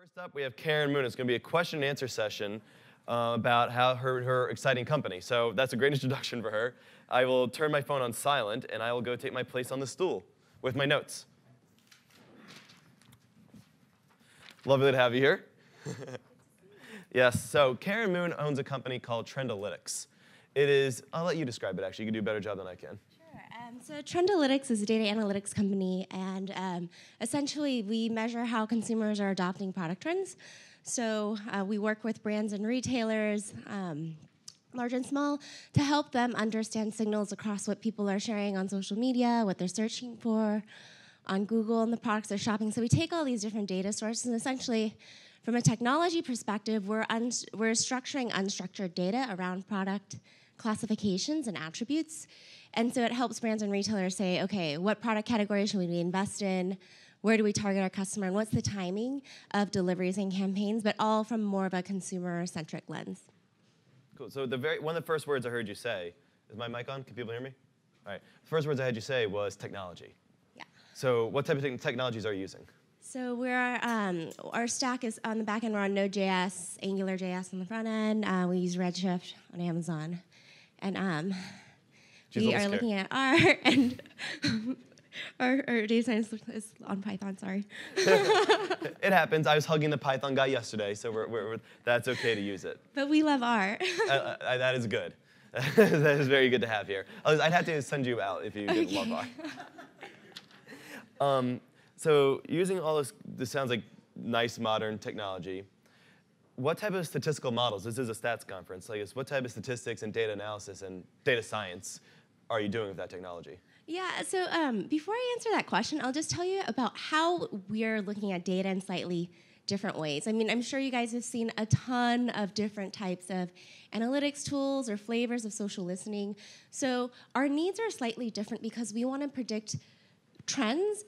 First up, we have Karen Moon. It's going to be a question and answer session about how her exciting company. So that's a great introduction for her. I will turn my phone on silent, and I will go take my place on the stool with my notes. Lovely to have you here. Yes, so Karen Moon owns a company called Trendalytics. It is, I'll let you describe it actually. You can do a better job than I can. So Trendalytics is a data analytics company, and essentially we measure how consumers are adopting product trends. So we work with brands and retailers, large and small, to help them understand signals across what people are sharing on social media, what they're searching for on Google, and the products they're shopping. So we take all these different data sources, and essentially, from a technology perspective, we're structuring unstructured data around product classifications and attributes. And so it helps brands and retailers say, okay, what product category should we invest in? Where do we target our customer? And what's the timing of deliveries and campaigns? But all from more of a consumer-centric lens. Cool. So one of the first words I heard you say, is my mic on? Can people hear me? All right. The first words I had you say was technology. Yeah. So what type of technologies are you using? So our stack is on the back end, we're on Node.js, AngularJS on the front end. We use Redshift on Amazon. And we are looking at R, and our data science is on Python, sorry. It happens. I was hugging the Python guy yesterday, so that's OK to use it. But we love R. That is good. That is very good to have here. I'd have to send you out if you didn't love R. So using all this sounds like nice modern technology. What type of statistical models? This is a stats conference. So I guess what type of statistics and data analysis and data science are you doing with that technology? Yeah, so before I answer that question, I'll just tell you about how we're looking at data in slightly different ways. I mean, I'm sure you guys have seen a ton of different types of analytics tools or flavors of social listening. So our needs are slightly different because we want to predict trends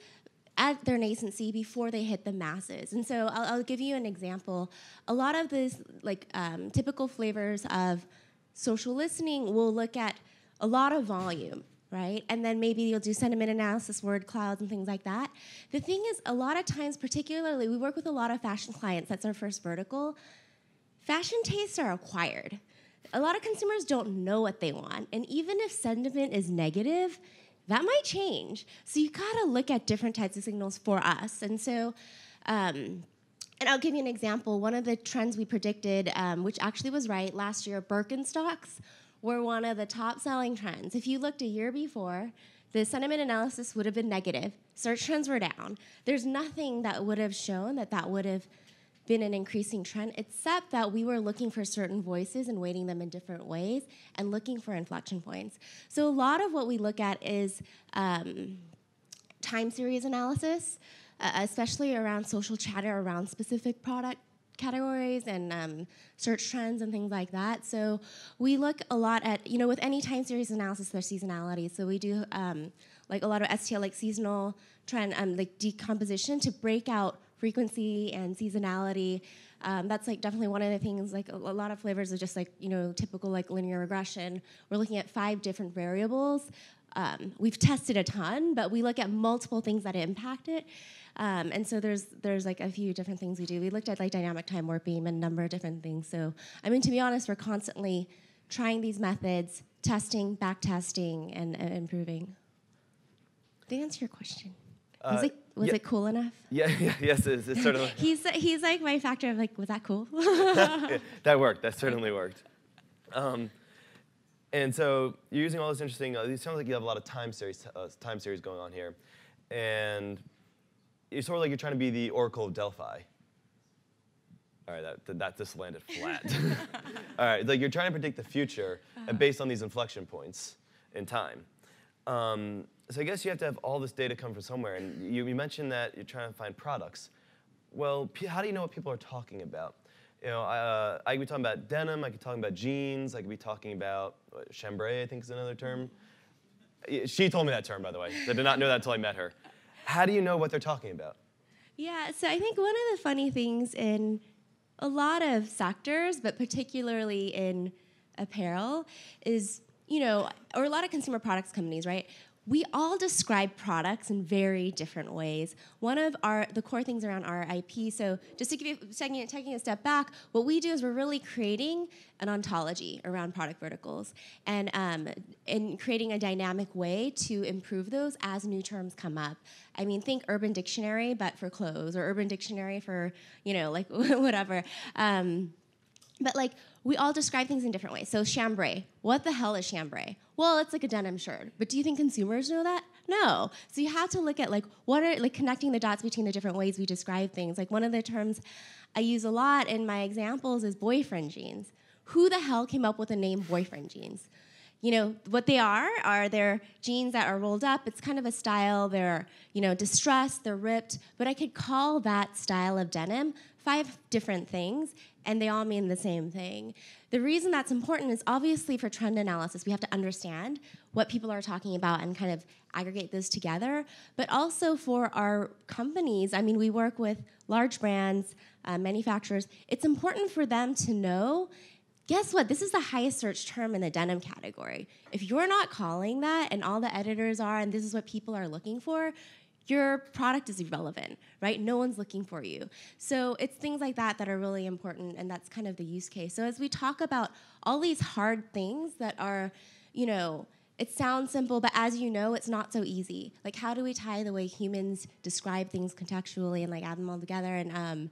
at their nascency before they hit the masses. And so I'll give you an example. A lot of these typical flavors of social listening will look at a lot of volume, right? And then maybe you'll do sentiment analysis, word clouds, and things like that. The thing is, a lot of times, particularly, we work with a lot of fashion clients. That's our first vertical. Fashion tastes are acquired. A lot of consumers don't know what they want. And even if sentiment is negative, that might change. So you gotta look at different types of signals for us. And so, and I'll give you an example. One of the trends we predicted, which actually was right, last year, Birkenstocks were one of the top selling trends. If you looked a year before, the sentiment analysis would have been negative. Search trends were down. There's nothing that would have shown that would have been an increasing trend, except that we were looking for certain voices and weighting them in different ways and looking for inflection points. So a lot of what we look at is time series analysis, especially around social chatter, around specific product categories and search trends and things like that. So we look a lot at, with any time series analysis, there's seasonality. So we do like a lot of STL, like seasonal trend, like decomposition to break out frequency and seasonality. That's like definitely one of the things, like a lot of flavors are just like, typical like linear regression. We're looking at 5 different variables. We've tested a ton, but we look at multiple things that impact it. And so there's like a few different things we do. We looked at like dynamic time warping and a number of different things. So, I mean, to be honest, we're constantly trying these methods, testing, back testing, and improving. Did I answer your question? Was it cool enough? Yeah, yes, it's sort of. He's like my factor of like, was that cool? Yeah, that worked. That certainly worked. And so you're using all this interesting. It sounds like you have a lot of time series going on here, and it's sort of like you're trying to be the Oracle of Delphi. All right, that just landed flat. All right, like you're trying to predict the future based on these inflection points in time. So I guess you have to have all this data come from somewhere. And you mentioned that you're trying to find products. Well, how do you know what people are talking about? I could be talking about denim. I could be talking about jeans. I could be talking about chambray, I think is another term. She told me that term, by the way. I did not know that until I met her. How do you know what they're talking about? Yeah, so I think one of the funny things in a lot of sectors, but particularly in apparel, is, or a lot of consumer products companies, right? we all describe products in very different ways. One of the core things around our IP, so just to give you taking a step back, what we do is we're really creating an ontology around product verticals and creating a dynamic way to improve those as new terms come up. I mean, think Urban Dictionary, but for clothes, or Urban Dictionary for, like whatever. But like, we all describe things in different ways. So chambray, what the hell is chambray? Well, it's like a denim shirt. But do you think consumers know that? No. So you have to look at like what are like connecting the dots between the different ways we describe things. Like one of the terms I use a lot in my examples is boyfriend jeans. Who the hell came up with the name boyfriend jeans? What they are they're jeans that are rolled up. It's kind of a style. They're, distressed, they're ripped. But I could call that style of denim 5 different things, and they all mean the same thing. The reason that's important is obviously for trend analysis, we have to understand what people are talking about and kind of aggregate this together. But also for our companies, I mean, we work with large brands, manufacturers. It's important for them to know, guess what? This is the highest search term in the denim category. If you're not calling that, and all the editors are, and this is what people are looking for, your product is irrelevant, right? No one's looking for you. So it's things like that that are really important, and that's kind of the use case. So as we talk about all these hard things that are, it sounds simple, but as you know, it's not so easy. Like, how do we tie the way humans describe things contextually and like add them all together? And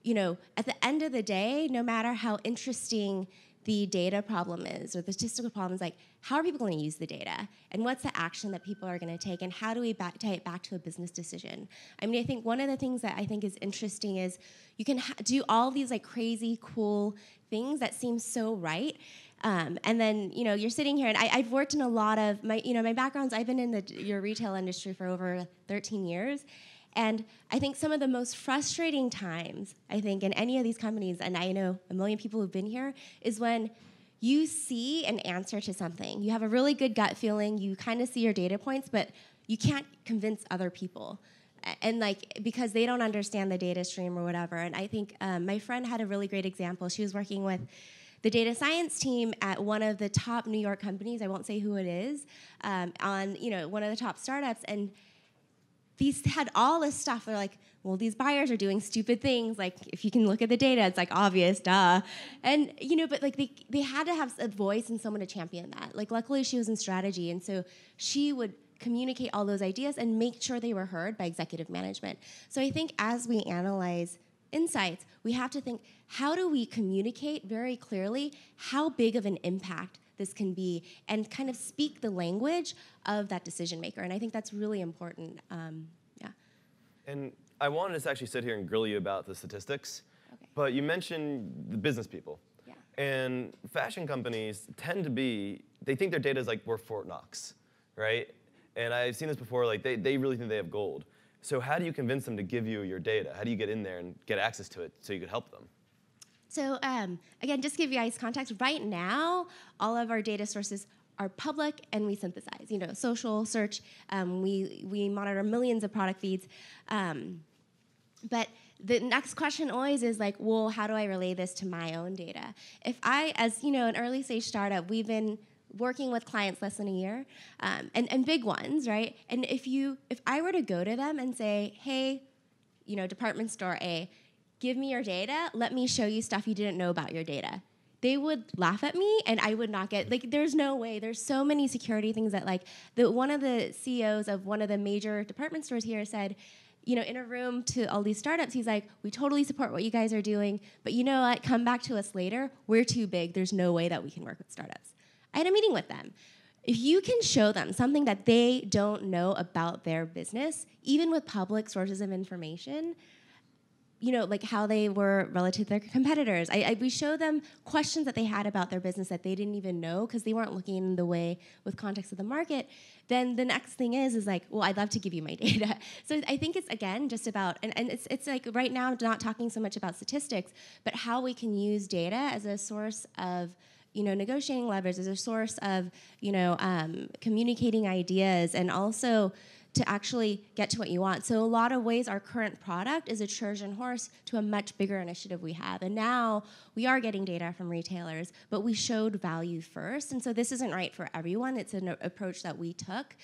at the end of the day, no matter how interesting the data problem is or the statistical problem is, like, how are people going to use the data? And what's the action that people are going to take? And how do we tie it back to a business decision? I mean, I think one of the things that I think is interesting is you can do all these like crazy, cool things that seem so right. And then, you're sitting here, and I've worked in a lot of my backgrounds. I've been in your retail industry for over 13 years. And I think some of the most frustrating times, I think, in any of these companies, and I know a million people who've been here, is when you see an answer to something. You have a really good gut feeling, you kind of see your data points, but you can't convince other people. And because they don't understand the data stream or whatever. And I think my friend had a really great example. She was working with the data science team at one of the top New York companies, I won't say who it is, on one of the top startups, and these had all this stuff. They're like, well, these buyers are doing stupid things. Like, if you can look at the data, it's like obvious, duh. And but like they had to have a voice and someone to champion that. Like, luckily she was in strategy, and so she would communicate all those ideas and make sure they were heard by executive management. So I think as we analyze insights, we have to think, how do we communicate very clearly how big of an impact this can be, and kind of speak the language of that decision maker. And I think that's really important. Yeah. And I wanted to actually sit here and grill you about the statistics, but you mentioned the business people. Yeah. And fashion companies tend to they think their data is like we're Fort Knox, right? And I've seen this before, like they really think they have gold. So how do you convince them to give you your data? How do you get in there and get access to it so you could help them? So again, just to give you guys context, right now, all of our data sources are public and we synthesize. Social, search, we monitor millions of product feeds. But the next question always is like, well, how do I relay this to my own data? If I, as an early stage startup, we've been working with clients less than a year, and big ones, right? And if I were to go to them and say, hey, department store A, give me your data, let me show you stuff you didn't know about your data, they would laugh at me, and I would not get, there's no way. There's so many security things that, one of the CEOs of one of the major department stores here said, in a room to all these startups, he's like, we totally support what you guys are doing, but you know what, come back to us later. We're too big. There's no way that we can work with startups. I had a meeting with them. If you can show them something that they don't know about their business, even with public sources of information, like how they were relative to their competitors. We show them questions that they had about their business that they didn't even know because they weren't looking in the way with context of the market. Then the next thing is like, well, I'd love to give you my data. So I think it's, again, just about, and it's like right now not talking so much about statistics, but how we can use data as a source of negotiating leverage, as a source of communicating ideas, and also to actually get to what you want. So a lot of ways our current product is a Trojan horse to a much bigger initiative we have. And now we are getting data from retailers, but we showed value first. And so this isn't right for everyone. It's an approach that we took.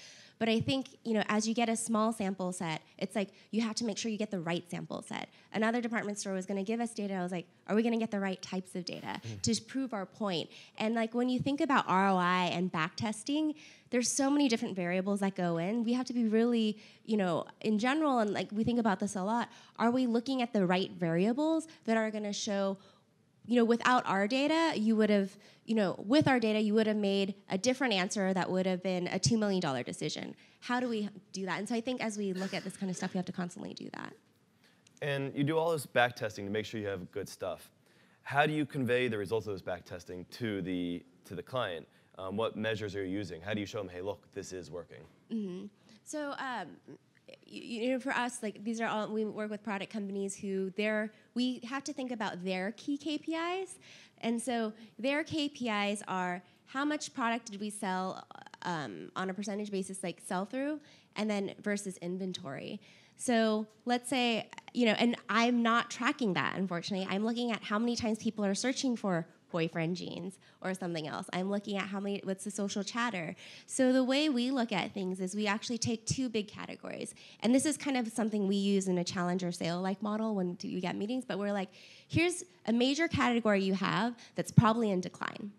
But I think, as you get a small sample set, it's like you have to make sure you get the right sample set. Another department store was going to give us data. I was like, are we going to get the right types of data to prove our point? And like when you think about ROI and back testing, there's so many different variables that go in. We have to be really, in general, and like we think about this a lot, are we looking at the right variables that are going to show, without our data, you would have, with our data, you would have made a different answer that would have been a $2 million decision. How do we do that? And so I think as we look at this kind of stuff, we have to constantly do that. And you do all this back testing to make sure you have good stuff. How do you convey the results of this back testing to the client? What measures are you using? How do you show them, hey, look, this is working? Mm-hmm. So, for us, like these are all, we work with product companies who we have to think about their key KPIs. And so their KPIs are how much product did we sell on a percentage basis, like sell through, and then versus inventory. So let's say, and I'm not tracking that, unfortunately. I'm looking at how many times people are searching for boyfriend jeans or something else. I'm looking at what's the social chatter. So the way we look at things is we actually take two big categories. And this is kind of something we use in a challenger sale-like model when we get meetings, but we're like, here's a major category you have that's probably in decline.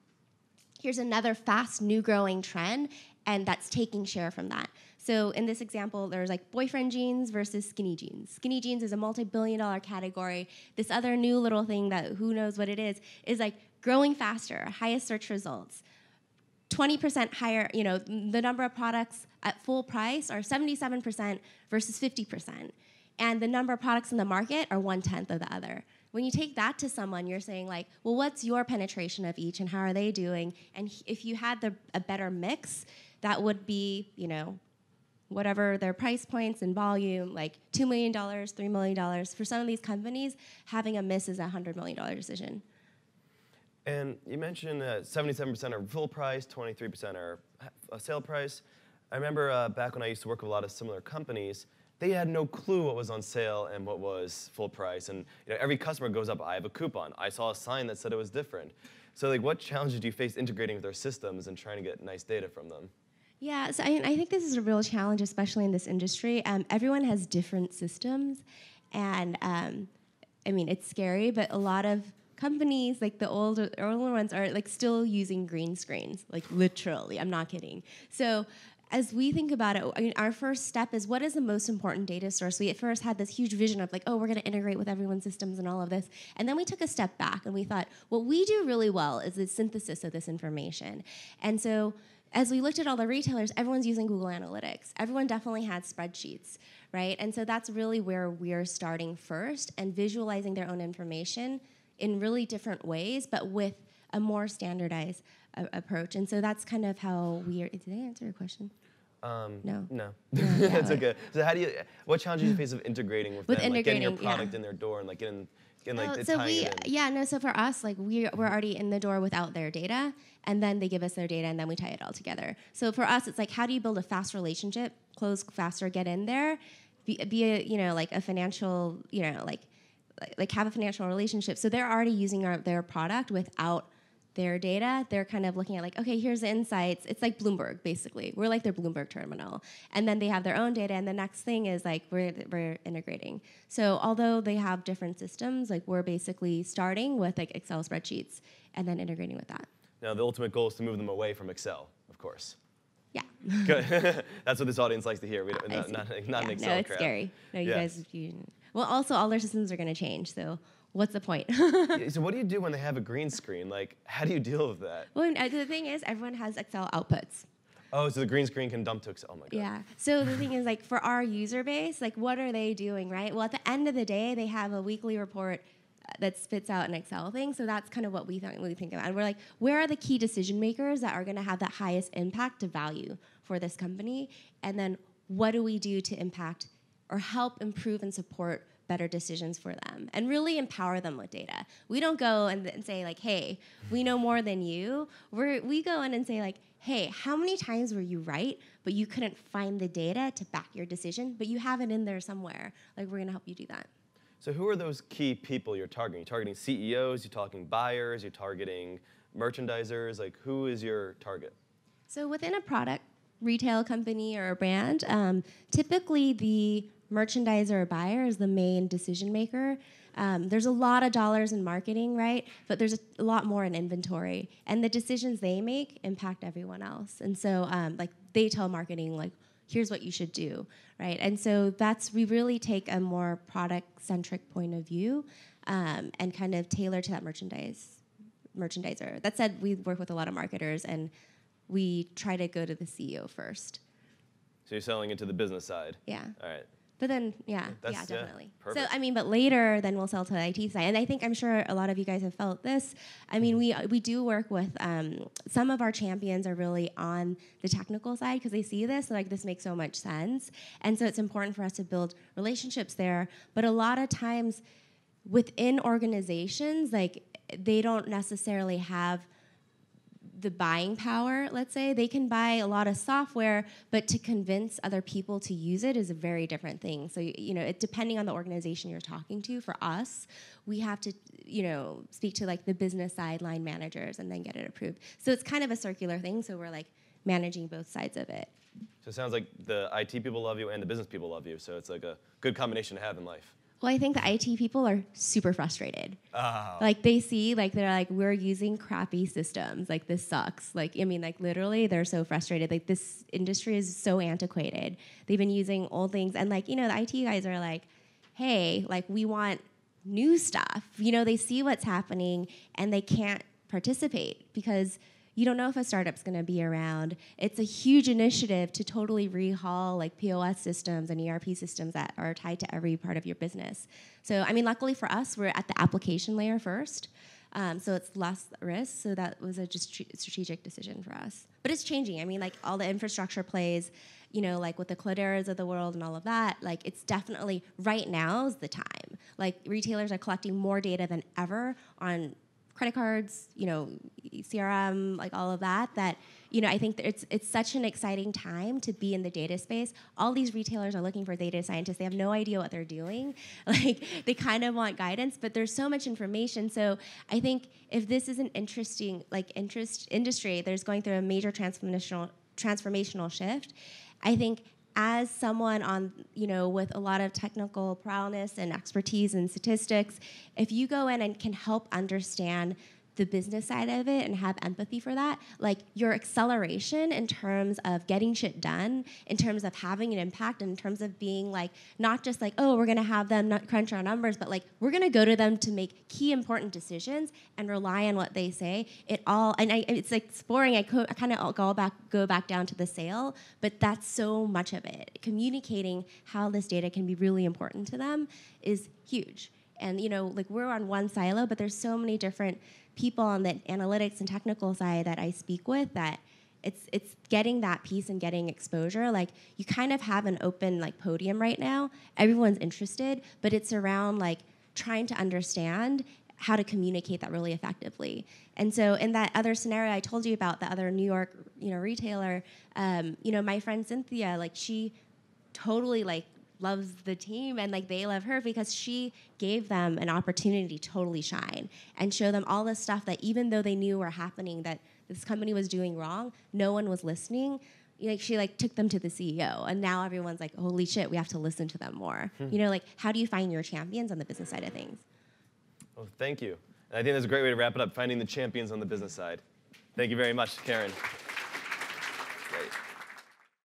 Here's another fast, new growing trend, and that's taking share from that. So in this example, there's like boyfriend jeans versus skinny jeans. Skinny jeans is a multi-billion-dollar category. This other new little thing that who knows what it is like growing faster, highest search results, 20% higher, the number of products at full price are 77% versus 50%. And the number of products in the market are 1/10 of the other. When you take that to someone, you're saying like, well, what's your penetration of each and how are they doing? And if you had a better mix, that would be, whatever their price points and volume, like $2 million, $3 million. For some of these companies, having a miss is a $100 million decision. And you mentioned 77% are full price, 23% are sale price. I remember back when I used to work with a lot of similar companies, they had no clue what was on sale and what was full price. And every customer goes up, I have a coupon. I saw a sign that said it was different. So like, what challenges do you face integrating with their systems and trying to get nice data from them? Yeah, so I think this is a real challenge, especially in this industry. Everyone has different systems, and it's scary, but a lot of companies, like the older ones, are like still using green screens, like literally. I'm not kidding. So as we think about it, our first step is what is the most important data source? We at first had this huge vision of like, oh, we're going to integrate with everyone's systems and all of this. And then we took a step back and we thought, what we do really well is the synthesis of this information. And so as we looked at all the retailers, everyone's using Google Analytics. Everyone definitely had spreadsheets, right? And so that's really where we're starting first and visualizing their own information in really different ways, but with a more standardized approach. And so that's kind of how we are. Did I answer your question? No. No. Yeah, it's okay. So what challenges do you face of integrating with them, like getting your product in their door and like getting tying it in? So for us, like we're already in the door without their data, and then they give us their data, and then we tie it all together. So for us, it's like, how do you build a fast relationship, close faster, get in there, be a, like a financial, like have a financial relationship. So they're already using their product without their data. They're kind of looking at like, okay, here's the insights. It's like Bloomberg, basically. We're like their Bloomberg terminal. And then they have their own data, and the next thing is like we're integrating. So although they have different systems, like we're basically starting with like Excel spreadsheets and then integrating with that. Now the ultimate goal is to move them away from Excel, of course. Yeah. Good. That's what this audience likes to hear. Not an Excel No, it's crowd. scary. No, you guys. Well, also all their systems are going to change, so what's the point? So what do you do when they have a green screen? Like, how do you deal with that? Well, the thing is, everyone has Excel outputs. Oh, so the green screen can dump to Excel. Oh my God. Yeah. So the thing is, like, for our user base, like, what are they doing, right? Well, at the end of the day, they have a weekly report that spits out an Excel thing. So that's kind of what we think about. And we're like, where are the key decision makers that are going to have the highest impact to value for this company? And then what do we do to impact or help improve and support better decisions for them and really empower them with data? We don't go and say like, hey, we know more than you. We go in and say like, hey, how many times were you right, but you couldn't find the data to back your decision, but you have it in there somewhere. Like, we're going to help you do that. So who are those key people you're targeting? You're targeting CEOs, you're targeting buyers, you're targeting merchandisers. Like, who is your target? So within a product retail company or a brand, typically the merchandiser or buyer is the main decision maker. There's a lot of dollars in marketing, right? But there's a lot more in inventory, and the decisions they make impact everyone else. And so, like they tell marketing, like, here's what you should do, right? And so we really take a more product-centric point of view, and kind of tailor to that merchandiser. That said, we work with a lot of marketers, and we try to go to the CEO first. So you're selling into the business side. Yeah. All right. But then, yeah, definitely. Perfect. So, I mean, but later, then we'll sell to the IT side. And I'm sure a lot of you guys have felt this. I mean, we do work with, some of our champions are really on the technical side because they see this, like, this makes so much sense. And so it's important for us to build relationships there. But a lot of times within organizations, like, they don't necessarily have the buying power, let's say. They can buy a lot of software, but to convince other people to use it is a very different thing. So, depending on the organization you're talking to, for us, we have to, speak to like the business side line managers and then get it approved. So it's kind of a circular thing. So we're like managing both sides of it. So it sounds like the IT people love you and the business people love you. So it's like a good combination to have in life. Well, I think the IT people are super frustrated. Oh. Like they see, like they're like, we're using crappy systems. Like this sucks. Like, I mean, like literally they're so frustrated. Like this industry is so antiquated. They've been using old things. And like, the IT guys are like, hey, like we want new stuff. They see what's happening and they can't participate because you don't know if a startup's going to be around. It's a huge initiative to totally rehaul like POS systems and ERP systems that are tied to every part of your business. So, I mean, luckily for us, we're at the application layer first. So it's less risk. So that was a just strategic decision for us. But it's changing. I mean, like all the infrastructure plays, like with the Cloderas of the world and all of that, like it's definitely right now is the time. Like retailers are collecting more data than ever on credit cards, CRM, like all of that, I think that it's such an exciting time to be in the data space. All these retailers are looking for data scientists. They have no idea what they're doing. Like, they kind of want guidance, but there's so much information. So I think if this is an interesting, industry, there's going through a major transformational shift. I think as someone on, with a lot of technical prowess and expertise in statistics, if you go in and can help understand the business side of it and have empathy for that, like your acceleration in terms of getting shit done, in terms of having an impact, in terms of being like, not just like, oh, we're gonna have them not crunch our numbers, but like, we're gonna go to them to make key important decisions and rely on what they say. It's like it's boring. I kind of go back down to the sale, but that's so much of it. Communicating how this data can be really important to them is huge. And like we're on one silo, but there's so many different people on the analytics and technical side that I speak with that it's getting that piece and getting exposure. Like you kind of have an open like podium right now. Everyone's interested, but it's around like trying to understand how to communicate that really effectively. And so in that other scenario I told you about, the other New York retailer, my friend Cynthia, like she totally like loves the team and like they love her because she gave them an opportunity to totally shine and show them all this stuff that even though they knew were happening, that this company was doing wrong, no one was listening. Like she like took them to the CEO and now everyone's like, holy shit, we have to listen to them more. Like how do you find your champions on the business side of things? Well, thank you. And I think that's a great way to wrap it up, finding the champions on the business side. Thank you very much, Karen.